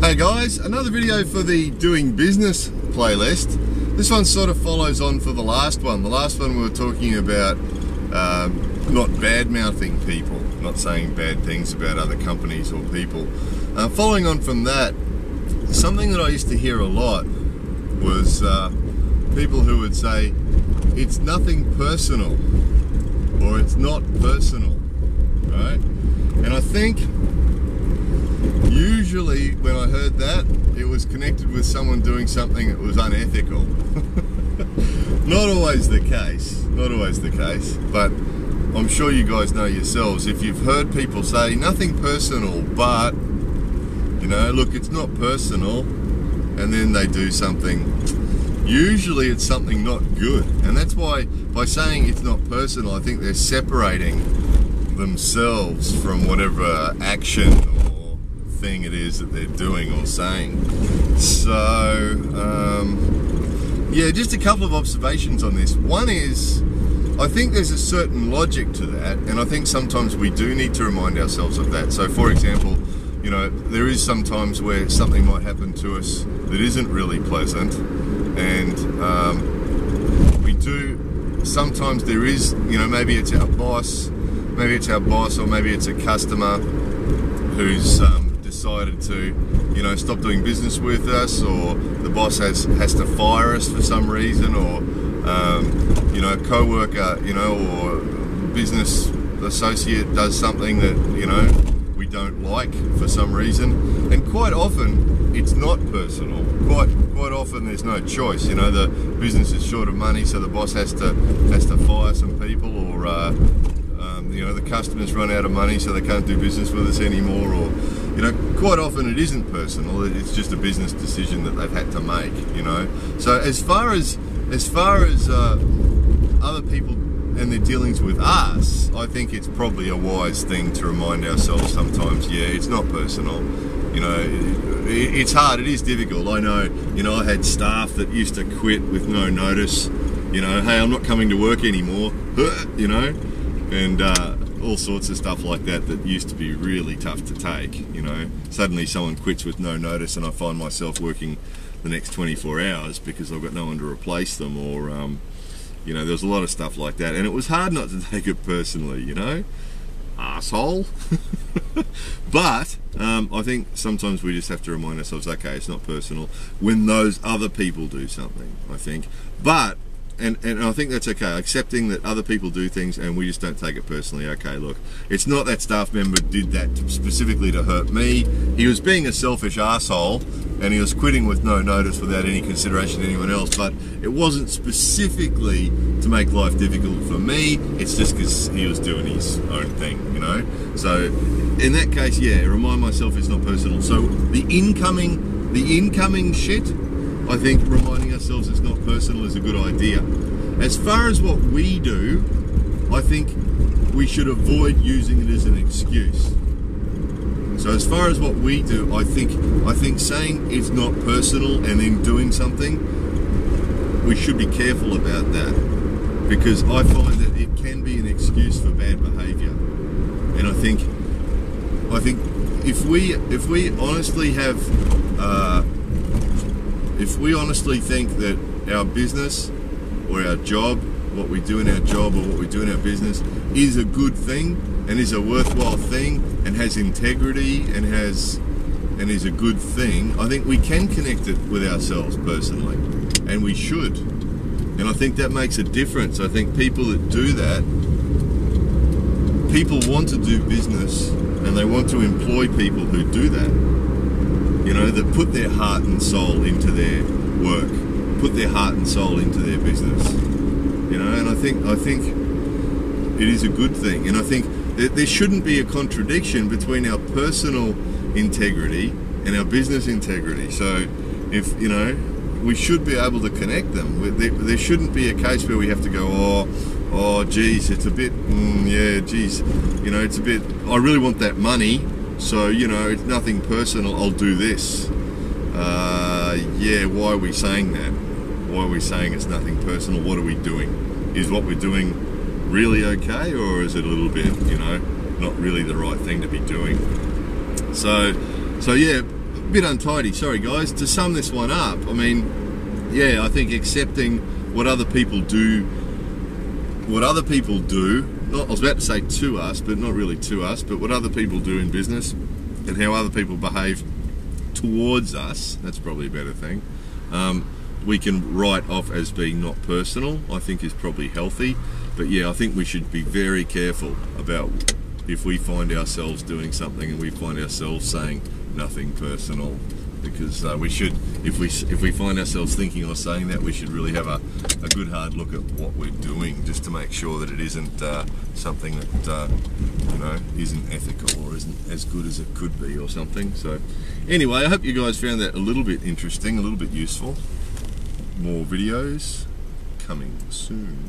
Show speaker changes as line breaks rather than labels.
Hey guys, another video for the Doing Business playlist. This one sort of follows on for the last one. The last one we were talking about not bad-mouthing people, not saying bad things about other companies or people. Following on from that, something that I used to hear a lot was people who would say, it's nothing personal, or it's not personal, right? And I think usually when I heard that, it was connected with someone doing something that was unethical. Not always the case, but I'm sure you guys know yourselves, if you've heard people say, nothing personal, but, you know, look, it's not personal, and then they do something, usually it's something not good. And that's why, by saying it's not personal, I think they're separating themselves from whatever action or thing it is that they're doing or saying. So, yeah, just a couple of observations on this. One is, I think there's a certain logic to that, and I think sometimes we do need to remind ourselves of that. So, for example, you know, there is sometimes where something might happen to us that isn't really pleasant, and we do, sometimes there is, you know, maybe it's our boss, or maybe it's a customer who's decided to, you know, stop doing business with us, or the boss has to fire us for some reason, or you know, a co-worker, you know, or business associate does something that, you know, we don't like for some reason. And quite often it's not personal. Quite often there's no choice. You know, the business is short of money, so the boss has to fire some people, or you know, the customers run out of money, so they can't do business with us anymore, or, you know, quite often it isn't personal. It's just a business decision that they've had to make. You know, so as far as other people and their dealings with us, I think it's probably a wise thing to remind ourselves sometimes, yeah, it's not personal. You know, it's hard, it is difficult. I know, you know, I had staff that used to quit with no notice, you know, hey, I'm not coming to work anymore, you know, and all sorts of stuff like that that used to be really tough to take, you know. Suddenly someone quits with no notice and I find myself working the next 24 hours because I've got no one to replace them, or you know, there's a lot of stuff like that, and it was hard not to take it personally, you know, asshole. But I think sometimes we just have to remind ourselves, okay, it's not personal when those other people do something, I think. But and I think that's okay, accepting that other people do things and we just don't take it personally. Okay, look, it's not that staff member did that specifically to hurt me. He was being a selfish asshole and he was quitting with no notice without any consideration to anyone else, but it wasn't specifically to make life difficult for me. It's just because he was doing his own thing, you know. So in that case, yeah, remind myself it's not personal. So the incoming shit, I think reminding ourselves it's not personal is a good idea. As far as what we do, I think we should avoid using it as an excuse. So as far as what we do, I think saying it's not personal and then doing something, we should be careful about that, because I find that it can be an excuse for bad behaviour. And I think if we honestly have if we honestly think that our business or our job, what we do in our job or what we do in our business is a good thing and is a worthwhile thing and has integrity and is a good thing, I think we can connect it with ourselves personally, and we should. And I think that makes a difference. I think people that do that, people want to do business and they want to employ people who do that. You know, that put their heart and soul into their work, put their heart and soul into their business. You know, and I think it is a good thing. And I think that there shouldn't be a contradiction between our personal integrity and our business integrity. So, if, you know, we should be able to connect them. There shouldn't be a case where we have to go, oh, geez, it's a bit, yeah, geez, you know, it's a bit, I really want that money. So, you know, it's nothing personal, I'll do this. Yeah, why are we saying that? Why are we saying it's nothing personal? What are we doing? Is what we're doing really okay, or is it a little bit, you know, not really the right thing to be doing? So yeah, bit untidy, sorry guys. To sum this one up, I mean, yeah, I think accepting what other people do, I was about to say to us, but not really to us, but what other people do in business and how other people behave towards us, that's probably a better thing, we can write off as being not personal, I think is probably healthy. But yeah, I think we should be very careful about if we find ourselves doing something and we find ourselves saying nothing personal, because we should, if we find ourselves thinking or saying that, we should really have a good hard look at what we're doing, just to make sure that it isn't something that you know, isn't ethical or isn't as good as it could be or something. So anyway, I hope you guys found that a little bit interesting, a little bit useful. More videos coming soon.